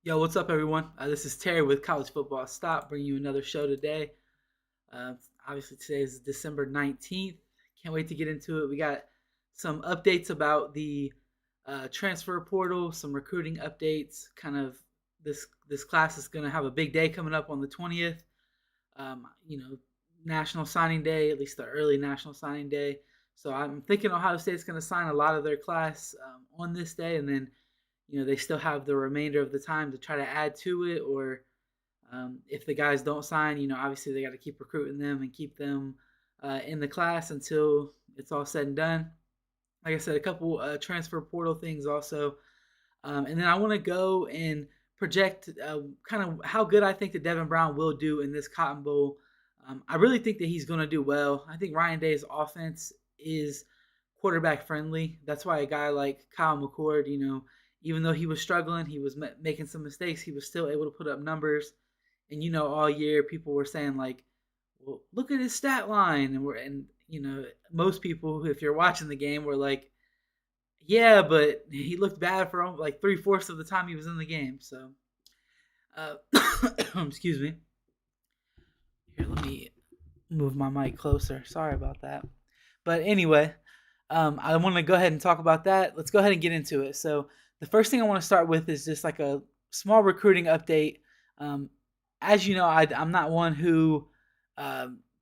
Yo, what's up, everyone? This is Terry with College Football Stop, bringing you another show today. Uh, Obviously, today is December 19th. Can't wait to get into it. We got some updates about the transfer portal, some recruiting updates. This class is going to have a big day coming up on the 20th. You know, National Signing Day, at least the early National Signing Day. So I'm thinking Ohio State's going to sign a lot of their class on this day, and then they still have the remainder of the time to try to add to it. Or if the guys don't sign, obviously they got to keep recruiting them and keep them in the class until it's all said and done. Like I said, a couple transfer portal things also. And then I want to go and project kind of how good I think that Devin Brown will do in this Cotton Bowl. I really think that he's going to do well. I think Ryan Day's offense is quarterback friendly. That's why a guy like Kyle McCord, even though he was struggling, he was making some mistakes, he was still able to put up numbers. And all year people were saying like, "Well, look at his stat line," and most people, if you're watching the game, were like, "Yeah, but he looked bad for like 3/4 of the time he was in the game." So, uh, excuse me. Here, let me move my mic closer. Sorry about that. But anyway, I want to go ahead and talk about that. Let's go ahead and get into it. So the first thing I want to start with is just like a small recruiting update. Um, as you know, I'm not one who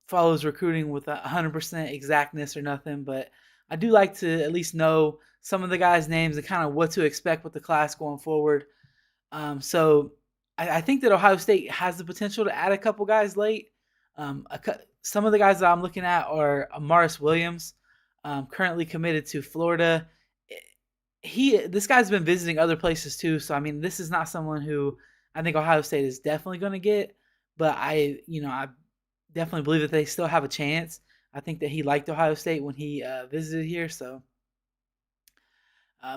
follows recruiting with 100% exactness or nothing, but I do like to at least know some of the guys' names and kind of what to expect with the class going forward. So I think that Ohio State has the potential to add a couple guys late. Some of the guys that I'm looking at are Morris Williams, currently committed to Florida. This guy's been visiting other places too, so I mean, this is not someone who I think Ohio State is definitely going to get, but I definitely believe that they still have a chance. I think that he liked Ohio State when he visited here, so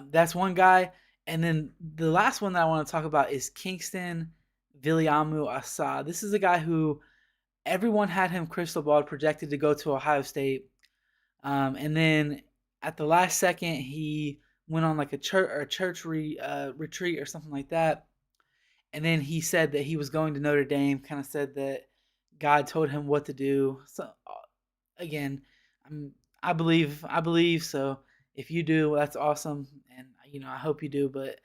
that's one guy. And then the last one that I want to talk about is Kingston Viliamu Asa. This is a guy who everyone had him crystal ball projected to go to Ohio State. And then at the last second, he went on like a church retreat or something like that. And then he said that he was going to Notre Dame, kind of said that God told him what to do. So again, I'm, I believe. So if you do, well, that's awesome. And, I hope you do. But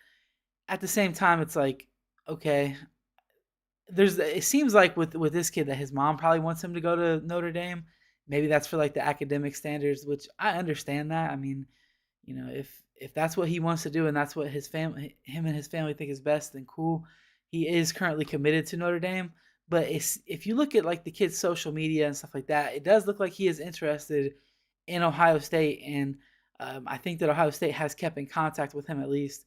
at the same time, it's like, okay, it seems like with this kid that his mom probably wants him to go to Notre Dame. Maybe that's for like the academic standards, which I understand that. I mean, if that's what he wants to do and that's what him and his family think is best, then cool. He is currently committed to Notre Dame, but if you look at like the kid's social media and stuff like that, it does look like he is interested in Ohio State, and I think that Ohio State has kept in contact with him at least.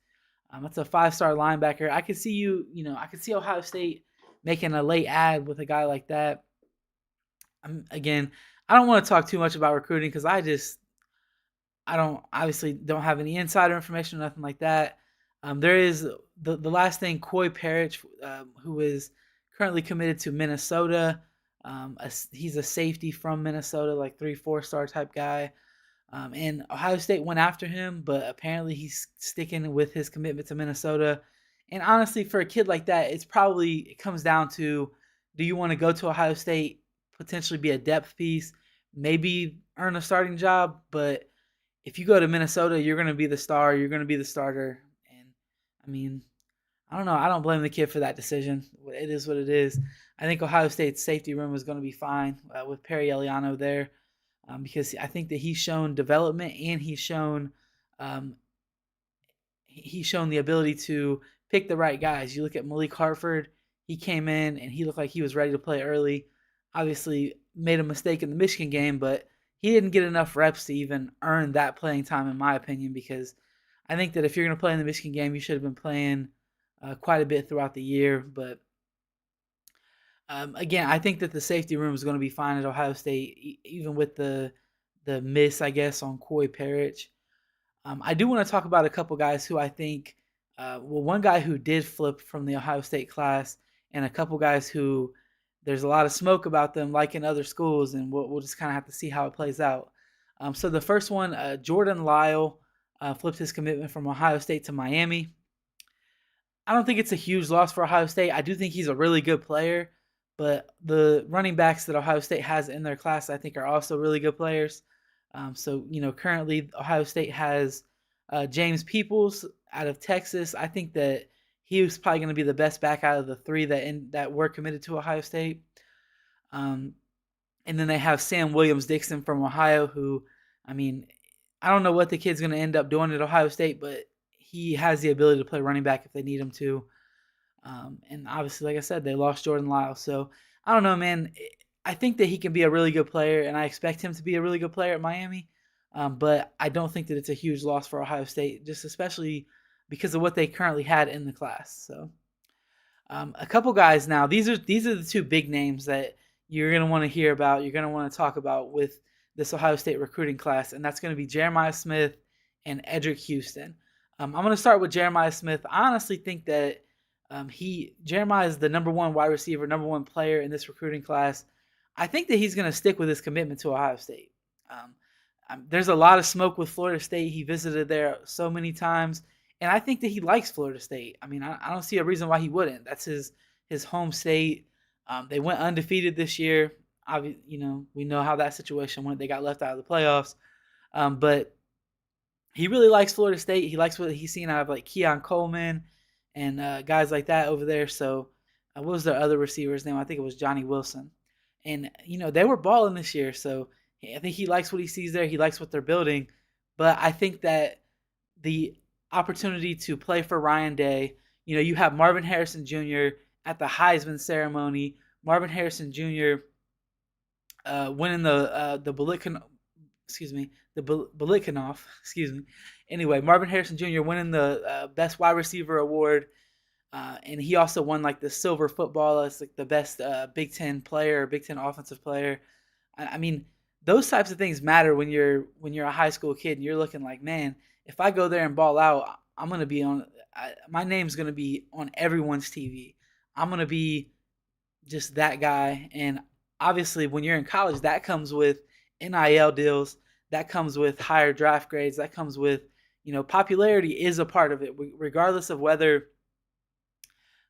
It's a 5-star linebacker. I could see I could see Ohio State making a late ad with a guy like that. Again, I don't want to talk too much about recruiting because I don't obviously don't have any insider information or nothing like that. There is the last thing, Coy Parrish, who is currently committed to Minnesota. He's a safety from Minnesota, like 3-4 star type guy. And Ohio State went after him, but apparently he's sticking with his commitment to Minnesota. And honestly, for a kid like that, it comes down to, do you want to go to Ohio State, potentially be a depth piece, maybe earn a starting job, but if you go to Minnesota, you're going to be the star, you're going to be the starter. And I mean, I don't know. I don't blame the kid for that decision. It is what it is. I think Ohio State's safety room is going to be fine with Perry Eliano there, because I think that he's shown development and um, he's shown the ability to pick the right guys. You look at Malik Hartford; he came in and he looked like he was ready to play early. Obviously, made a mistake in the Michigan game, but he didn't get enough reps to even earn that playing time, in my opinion. Because I think that if you're going to play in the Michigan game, you should have been playing quite a bit throughout the year. But again, I think that the safety room is going to be fine at Ohio State, even with the miss, I guess, on Coy Parrish. I do want to talk about a couple guys who I think, one guy who did flip from the Ohio State class, and a couple guys who there's a lot of smoke about them, like in other schools, and we'll just kind of have to see how it plays out. So the first one, Jordan Lyle, flipped his commitment from Ohio State to Miami. I don't think it's a huge loss for Ohio State. I do think he's a really good player, but the running backs that Ohio State has in their class, I think, are also really good players. So currently Ohio State has James Peoples out of Texas. I think that he was probably going to be the best back out of the three that were committed to Ohio State. Um, and then they have Sam Williams Dixon from Ohio, who, I mean, I don't know what the kid's going to end up doing at Ohio State, but he has the ability to play running back if they need him to. And obviously, like I said, they lost Jordan Lyles. So I don't know, man. I think that he can be a really good player, and I expect him to be a really good player at Miami. But I don't think that it's a huge loss for Ohio State, just especially because of what they currently had in the class. So a couple guys now. These are the two big names that you're going to want to hear about. You're going to want to talk about with this Ohio State recruiting class, and that's going to be Jeremiah Smith and Edric Houston. I'm going to start with Jeremiah Smith. I honestly think that Jeremiah is the number one wide receiver, number one player in this recruiting class. I think that he's going to stick with his commitment to Ohio State. Um, there's a lot of smoke with Florida State. He visited there so many times, and I think that he likes Florida State. I mean, I don't see a reason why he wouldn't. That's his home state. They went undefeated this year. We know how that situation went. They got left out of the playoffs, but he really likes Florida State. He likes what he's seen out of like Keon Coleman and guys like that over there. So, what was their other receiver's name? I think it was Johnny Wilson. And they were balling this year. So I think he likes what he sees there. He likes what they're building. But I think that the opportunity to play for Ryan Day, you have Marvin Harrison Jr. at the Heisman ceremony. Marvin Harrison Jr. Winning the Bolikanov, excuse me. Anyway, Marvin Harrison Jr. winning the best wide receiver award, and he also won like the silver football as like the best Big Ten player, Big Ten offensive player. I mean, those types of things matter when you're a high school kid and you're looking like, man, if I go there and ball out, I'm gonna be on. My name's gonna be on everyone's TV. I'm gonna be just that guy. And obviously, when you're in college, that comes with NIL deals. That comes with higher draft grades. That comes with, popularity is a part of it, regardless of whether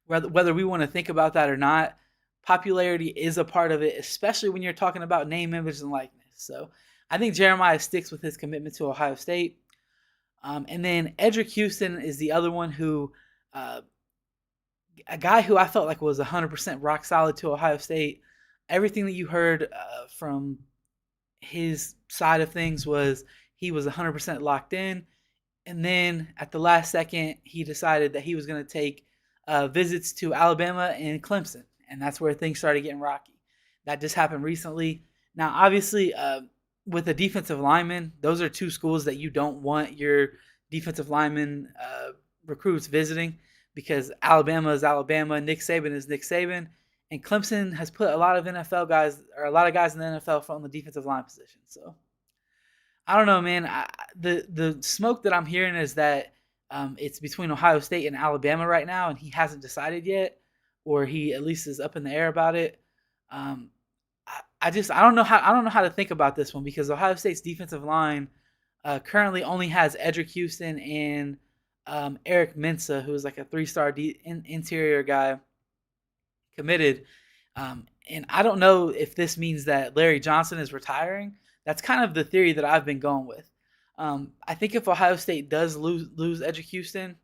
we want to think about that or not. Popularity is a part of it, especially when you're talking about name, image, and likeness. So I think Jeremiah sticks with his commitment to Ohio State. And then Edric Houston is the other one who, a guy who I felt like was 100% rock solid to Ohio State. Everything that you heard from his side of things was he was 100% locked in. And then at the last second, he decided that he was going to take visits to Alabama and Clemson. And that's where things started getting rocky. That just happened recently. Now, obviously, with a defensive lineman, those are two schools that you don't want your defensive lineman recruits visiting, because Alabama is Alabama, Nick Saban is Nick Saban, and Clemson has put a lot of NFL guys, or a lot of guys in the NFL from the defensive line position. So I don't know, man. The smoke that I'm hearing is that it's between Ohio State and Alabama right now, and he hasn't decided yet, or he at least is up in the air about it. Um, I don't know how to think about this one, because Ohio State's defensive line currently only has Edric Houston and Eric Mensah, who is like a three-star interior guy committed. And I don't know if this means that Larry Johnson is retiring. That's kind of the theory that I've been going with. I think if Ohio State does lose Edric Houston,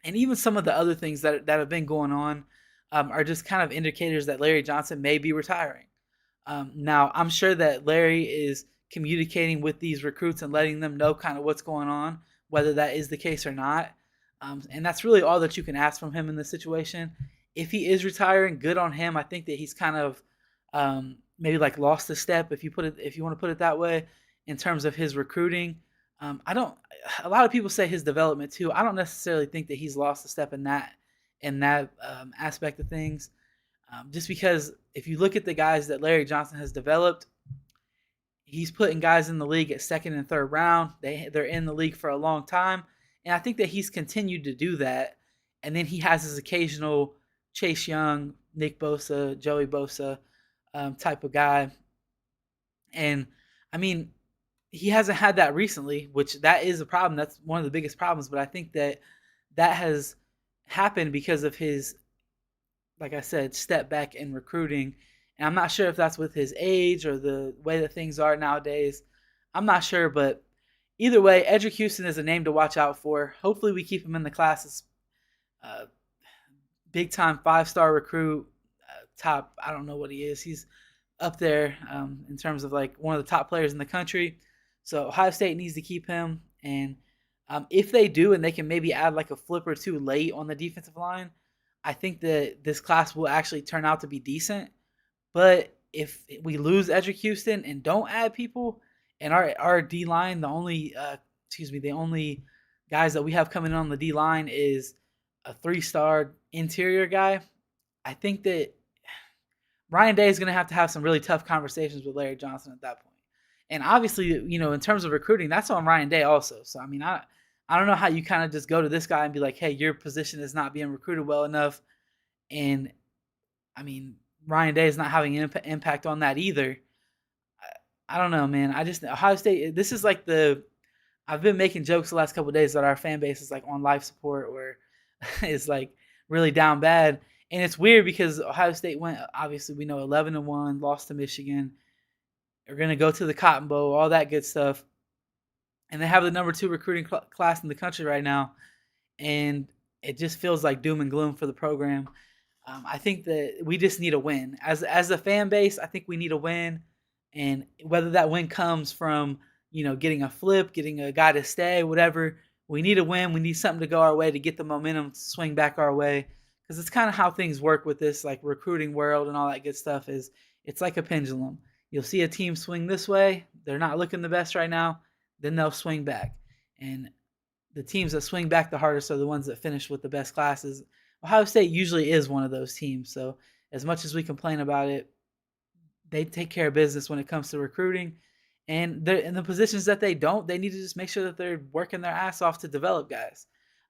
and even some of the other things that have been going on, are just kind of indicators that Larry Johnson may be retiring. Now, I'm sure that Larry is communicating with these recruits and letting them know kind of what's going on, whether that is the case or not. And that's really all that you can ask from him in this situation. If he is retiring, good on him. I think that he's kind of maybe like lost a step, if you want to put it that way, in terms of his recruiting. I don't. A lot of people say his development too. I don't necessarily think that he's lost a step in that aspect of things. Just because if you look at the guys that Larry Johnson has developed, he's putting guys in the league at second and third round. They're in the league for a long time, and I think that he's continued to do that. And then he has his occasional Chase Young, Nick Bosa, Joey Bosa type of guy. And I mean, he hasn't had that recently, which that is a problem. That's one of the biggest problems. But I think that has happened because of his, like I said, step back in recruiting. And I'm not sure if that's with his age or the way that things are nowadays. I'm not sure, but either way, Edric Houston is a name to watch out for. Hopefully, we keep him in the classes. Uh, Big time 5-star recruit, top. I don't know what he is. He's up there in terms of like one of the top players in the country. So Ohio State needs to keep him. And if they do, and they can maybe add like a flip or two late on the defensive line, I think that this class will actually turn out to be decent. But if we lose Edric Houston and don't add people, and our D line, the only guys that we have coming in on the D line is a 3-star interior guy. I think that Ryan Day is going to have some really tough conversations with Larry Johnson at that point. And obviously, in terms of recruiting, that's on Ryan Day also. So I mean, I don't know how you kind of just go to this guy and be like, hey, your position is not being recruited well enough. And I mean, Ryan Day is not having an impact on that either. I don't know, man. I just Ohio State. This is like I've been making jokes the last couple of days that our fan base is like on life support or is like really down bad. And it's weird because Ohio State went, obviously we know 11-1, lost to Michigan. They're going to go to the Cotton Bowl, all that good stuff. And they have the number 2 recruiting class in the country right now. And it just feels like doom and gloom for the program. I think that we just need a win. As a fan base, I think we need a win. And whether that win comes from, getting a flip, getting a guy to stay, whatever, we need a win. We need something to go our way to get the momentum to swing back our way. Because it's kind of how things work with this like recruiting world and all that good stuff is it's like a pendulum. You'll see a team swing this way. They're not looking the best right now. Then they'll swing back. And the teams that swing back the hardest are the ones that finish with the best classes. Ohio State usually is one of those teams. So as much as we complain about it, they take care of business when it comes to recruiting. And they're in the positions that they don't, they need to just make sure that they're working their ass off to develop guys.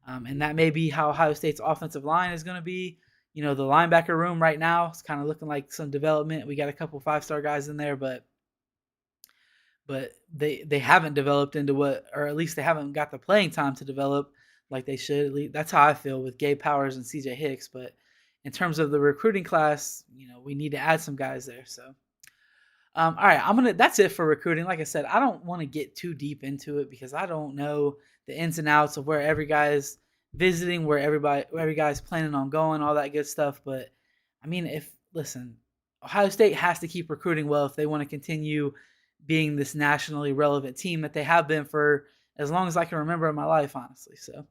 And that may be how Ohio State's offensive line is going to be. The linebacker room right now is kind of looking like some development. We got a couple 5-star guys in there, but they haven't developed into what, or at least they haven't got the playing time to develop like they should. That's how I feel with Gabe Powers and CJ Hicks. But in terms of the recruiting class, we need to add some guys there. So, all right, that's it for recruiting. Like I said, I don't want to get too deep into it because I don't know the ins and outs of where every guy's visiting, where every guy's planning on going, all that good stuff. But I mean, listen, Ohio State has to keep recruiting well if they want to continue being this nationally relevant team that they have been for as long as I can remember in my life, honestly. So,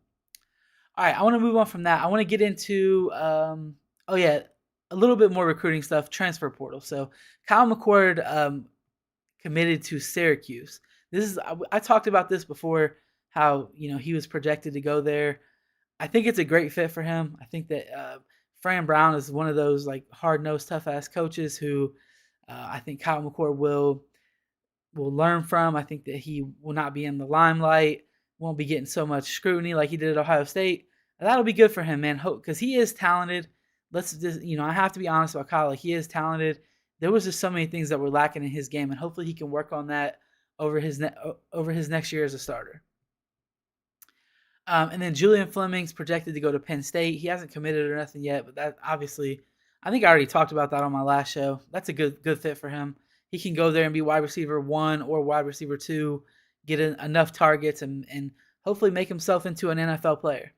all right, I want to move on from that. I want to get into, a little bit more recruiting stuff, transfer portal. So, Kyle McCord committed to Syracuse. I talked about this before, how he was projected to go there. I think it's a great fit for him. I think that Fran Brown is one of those like hard-nosed, tough-ass coaches who I think Kyle McCord will learn from. I think that he will not be in the limelight, won't be getting so much scrutiny like he did at Ohio State. That'll be good for him, man. Because he is talented. Let's just, I have to be honest about Kyle. Like, he is talented. There was just so many things that were lacking in his game, and hopefully he can work on that over his next year as a starter. And then Julian Fleming's projected to go to Penn State. He hasn't committed or nothing yet, but that obviously, I think I already talked about that on my last show. That's a good fit for him. He can go there and be wide receiver 1 or wide receiver 2, get enough targets, and hopefully make himself into an NFL player.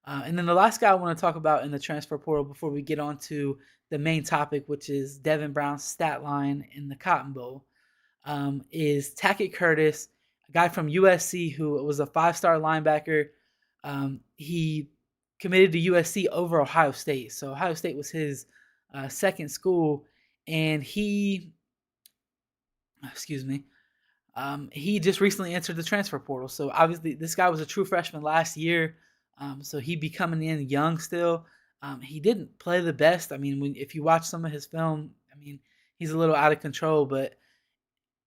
And then the last guy I want to talk about in the transfer portal before we get on to the main topic, which is Devin Brown's stat line in the Cotton Bowl, is Tackett Curtis, a guy from USC who was a 5-star linebacker. He committed to USC over Ohio State. So Ohio State was his second school, and he just recently entered the transfer portal. So obviously this guy was a true freshman last year. So he'd be coming in young still. He didn't play the best. I mean, if you watch some of his film, I mean, he's a little out of control, but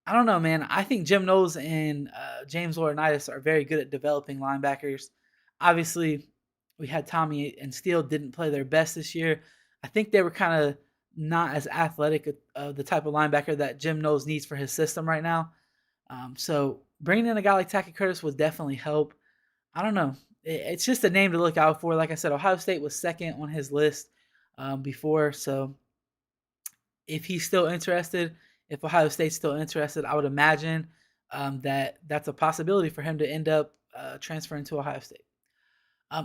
I don't know, man. I think Jim Knowles and James Laurinaitis are very good at developing linebackers. Obviously, we had Tommy and Steele didn't play their best this year. I think they were kind of not as athletic the type of linebacker that Jim Knowles needs for his system right now. So bringing in a guy like Tackett Curtis would definitely help. I don't know. It's just a name to look out for. Like I said, Ohio State was second on his list before. So if he's still interested, if Ohio State's still interested, I would imagine that that's a possibility for him to end up transferring to Ohio State.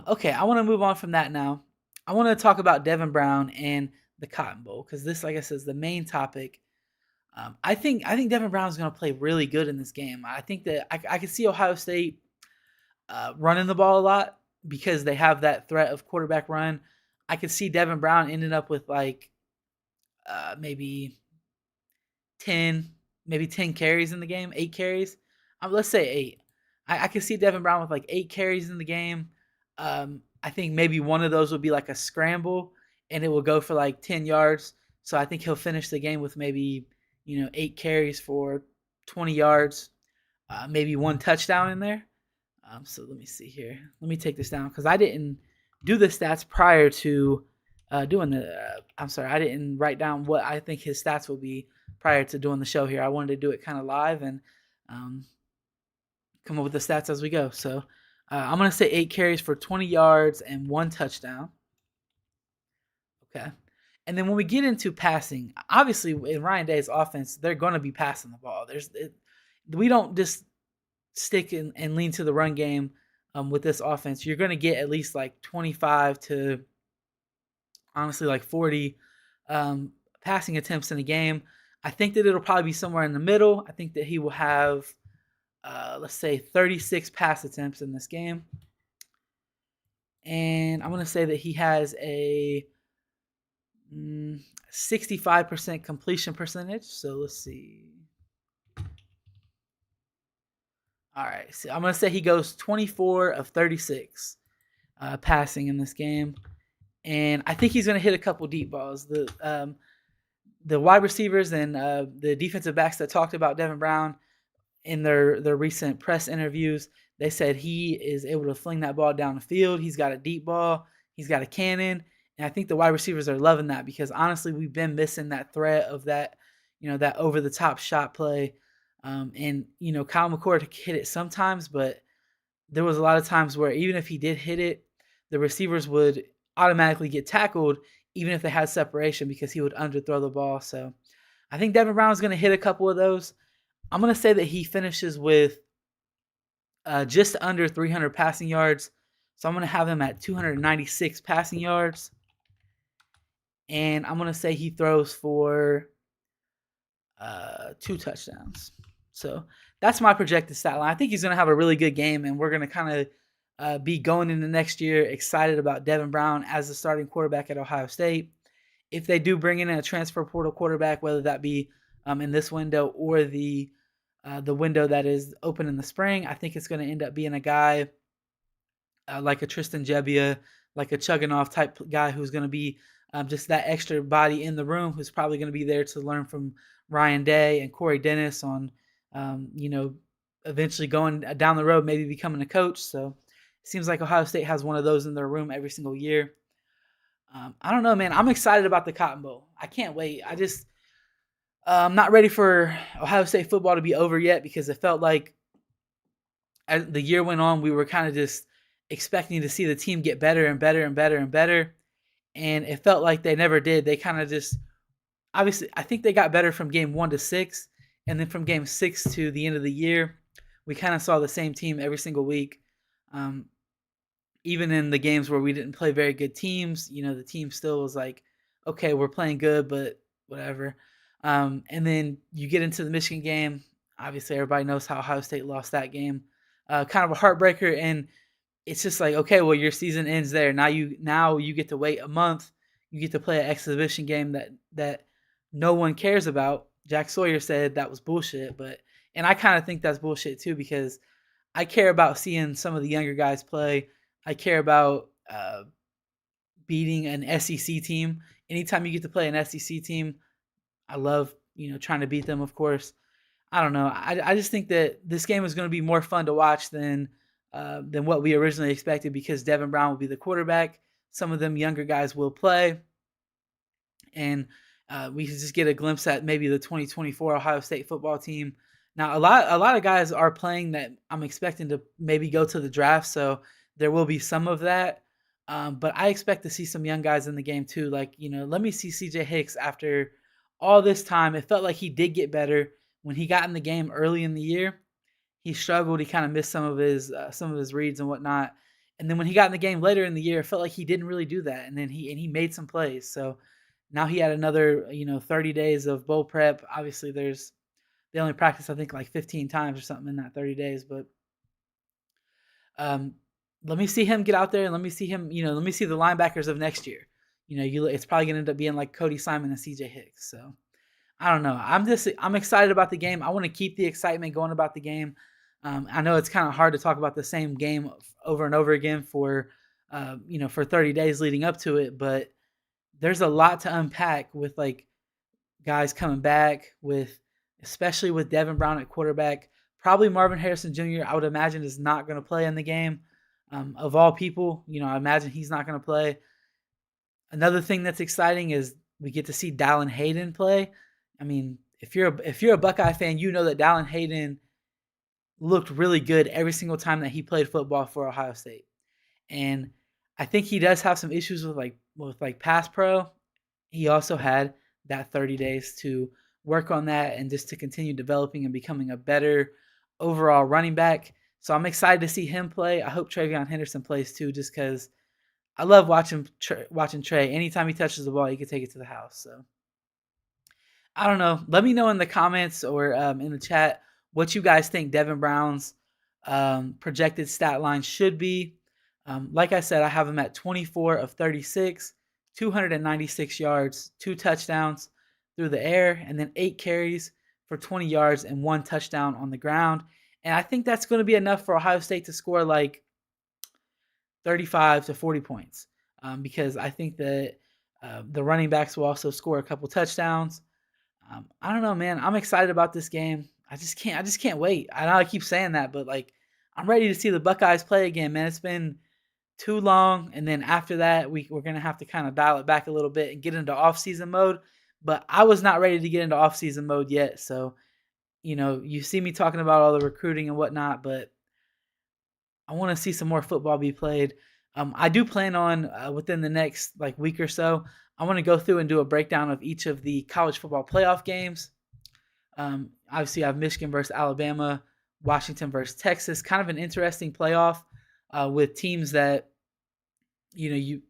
Okay, I want to move on from that now. I want to talk about Devin Brown and the Cotton Bowl because this, like I said, is the main topic. I think Devin Brown is going to play really good in this game. I think that I can see Ohio State running the ball a lot because they have that threat of quarterback run. I could see Devin Brown ending up with like maybe 10, maybe 10 carries in the game, 8 carries. Let's say 8. I could see Devin Brown with like 8 carries in the game. I think maybe one of those would be like a scramble and it will go for like 10 yards. So I think he'll finish the game with maybe, 8 carries for 20 yards, maybe one touchdown in there. So let me see here. Let me take this down because I didn't do the stats prior to doing the. I'm sorry, I didn't write down what I think his stats will be prior to doing the show here. I wanted to do it kind of live and um, come up with the stats as we go. So I'm going to say 8 carries for 20 yards and one touchdown. Okay. And then when we get into passing, obviously in Ryan Day's offense, they're going to be passing the ball. We don't just stick and lean to the run game with this offense. You're going to get at least like 25 to honestly like 40 passing attempts in a game. I think that it'll probably be somewhere in the middle. I think that he will have, let's say, 36 pass attempts in this game. And I'm going to say that he has a 65% completion percentage. So let's see. All right. So I'm going to say he goes 24 of 36 passing in this game. And I think he's going to hit a couple deep balls. The wide receivers and the defensive backs that talked about Devin Brown in their recent press interviews, they said he is able to fling that ball down the field. He's got a deep ball. He's got a cannon. And I think the wide receivers are loving that because honestly, we've been missing that threat of that, that over the top shot play. And Kyle McCord hit it sometimes, but there was a lot of times where even if he did hit it, the receivers would automatically get tackled even if they had separation because he would underthrow the ball. So I think Devin Brown is going to hit a couple of those. I'm going to say that he finishes with just under 300 passing yards. So I'm going to have him at 296 passing yards. And I'm going to say he throws for 2 touchdowns. So that's my projected stat line. I think he's going to have a really good game, and we're going to kind of be going into next year excited about Devin Brown as the starting quarterback at Ohio State. If they do bring in a transfer portal quarterback, whether that be in this window or the window that is open in the spring, I think it's going to end up being a guy like a Tristan Gebbia, like a Chugginoff type guy who's going to be just that extra body in the room who's probably going to be there to learn from Ryan Day and Corey Dennis on, eventually going down the road, maybe becoming a coach. So it seems like Ohio State has one of those in their room every single year. I don't know, man. I'm excited about the Cotton Bowl. I can't wait. I'm not ready for Ohio State football to be over yet because it felt like as the year went on, we were kind of just expecting to see the team get better and better and better and better. And it felt like they never did. They kind of just, obviously, I think they got better from game 1 to 6. And then from game 6 to the end of the year, we kind of saw the same team every single week. Even in the games where we didn't play very good teams, the team still was like, okay, we're playing good, but whatever. And then you get into the Michigan game. Obviously, everybody knows how Ohio State lost that game. Kind of a heartbreaker, and it's just like, okay, well, your season ends there. Now you get to wait a month. You get to play an exhibition game that no one cares about. Jack Sawyer said that was bullshit, and I kind of think that's bullshit too because I care about seeing some of the younger guys play. I care about beating an SEC team. Anytime you get to play an SEC team, I love trying to beat them. Of course, I don't know. I just think that this game is going to be more fun to watch than what we originally expected because Devin Brown will be the quarterback. Some of them younger guys will play, and we can just get a glimpse at maybe the 2024 Ohio State football team Now a lot of guys are playing that I'm expecting to maybe go to the draft, so there will be some of that. But I expect to see some young guys in the game too. Like, let me see CJ Hicks after all this time. It felt like he did get better when he got in the game early in the year. He struggled. He kind of missed some of his reads and whatnot. And then when he got in the game later in the year, it felt like he didn't really do that. And then he made some plays. So now he had another 30 days of bowl prep. Obviously, they only practiced I think like 15 times or something in that 30 days. But um, let me see him get out there and let me see him. Let me see the linebackers of next year. It's probably gonna end up being like Cody Simon and CJ Hicks. So I don't know. I'm excited about the game. I want to keep the excitement going about the game. I know it's kind of hard to talk about the same game over and over again for 30 days leading up to it, but there's a lot to unpack with like guys coming back with, especially with Devin Brown at quarterback. Probably Marvin Harrison Jr. I would imagine is not going to play in the game. Of all people, I imagine he's not going to play. Another thing that's exciting is we get to see Dallin Hayden play. I mean, if you're a Buckeye fan, you know that Dallin Hayden looked really good every single time that he played football for Ohio State. And I think he does have some issues with pass pro. He also had that 30 days to work on that and just to continue developing and becoming a better overall running back. So I'm excited to see him play. I hope Travion Henderson plays too, just because I love watching Trey. Anytime he touches the ball, he can take it to the house. So I don't know. Let me know in the comments or in the chat what you guys think Devin Brown's projected stat line should be. Like I said, I have him at 24 of 36, 296 yards, 2 touchdowns through the air, and then 8 carries for 20 yards and 1 touchdown on the ground. And I think that's going to be enough for Ohio State to score like 35 to 40 points, because I think that the running backs will also score a couple touchdowns. I don't know, man. I'm excited about this game. I just can't wait. I know I keep saying that, but like I'm ready to see the Buckeyes play again, man. It's been too long, and then after that, we're gonna have to kind of dial it back a little bit and get into off-season mode. But I was not ready to get into off-season mode yet, so you see me talking about all the recruiting and whatnot, but I want to see some more football be played. I do plan on within the next like week or so, I want to go through and do a breakdown of each of the college football playoff games. Obviously, I have Michigan versus Alabama, Washington versus Texas. Kind of an interesting playoff with teams that you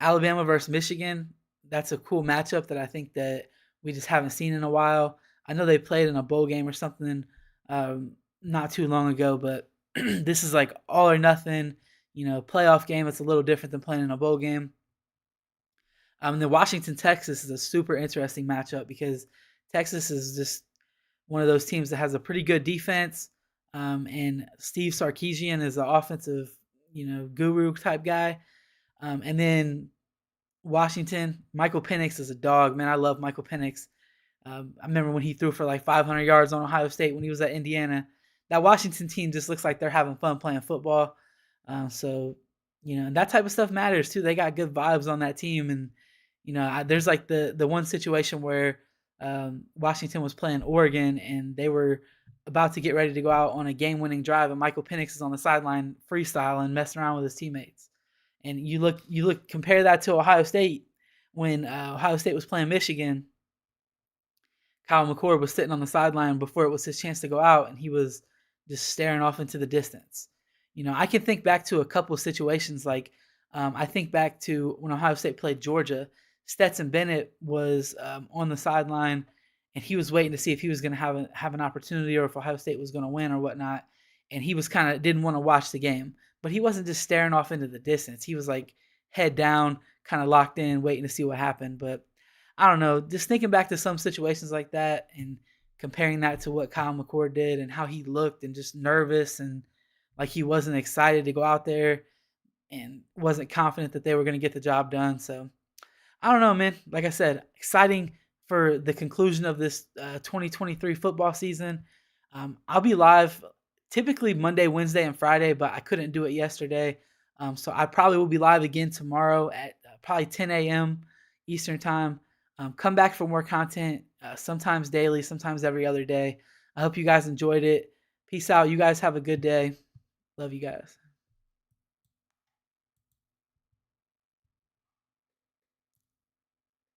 Alabama versus Michigan. That's a cool matchup that I think that we just haven't seen in a while. I know they played in a bowl game or something not too long ago, but this is like all or nothing, playoff game. It's a little different than playing in a bowl game. The Washington Texas is a super interesting matchup because Texas is just one of those teams that has a pretty good defense, and Steve Sarkisian is an offensive, guru type guy, and then Washington, Michael Penix is a dog, man. I love Michael Penix. I remember when he threw for like 500 yards on Ohio State when he was at Indiana. That Washington team just looks like they're having fun playing football. So, and that type of stuff matters too. They got good vibes on that team, and there's like the one situation where Washington was playing Oregon, and they were about to get ready to go out on a game-winning drive, and Michael Penix is on the sideline freestyling, messing around with his teammates. And compare that to Ohio State when Ohio State was playing Michigan. Kyle McCord was sitting on the sideline before it was his chance to go out, and he was just staring off into the distance. I can think back to a couple of situations. Like I think back to when Ohio State played Georgia. Stetson Bennett was on the sideline, and he was waiting to see if he was going to have an opportunity or if Ohio State was going to win or whatnot. And he was kind of didn't want to watch the game, but he wasn't just staring off into the distance. He was like head down, kind of locked in, waiting to see what happened. But I don't know, just thinking back to some situations like that and comparing that to what Kyle McCord did and how he looked and just nervous and like he wasn't excited to go out there and wasn't confident that they were going to get the job done. So I don't know, man. Like I said, exciting for the conclusion of this 2023 football season. I'll be live typically Monday, Wednesday, and Friday, but I couldn't do it yesterday. So I probably will be live again tomorrow at probably 10 a.m. Eastern time. Come back for more content, sometimes daily, sometimes every other day. I hope you guys enjoyed it. Peace out. You guys have a good day. Love you guys.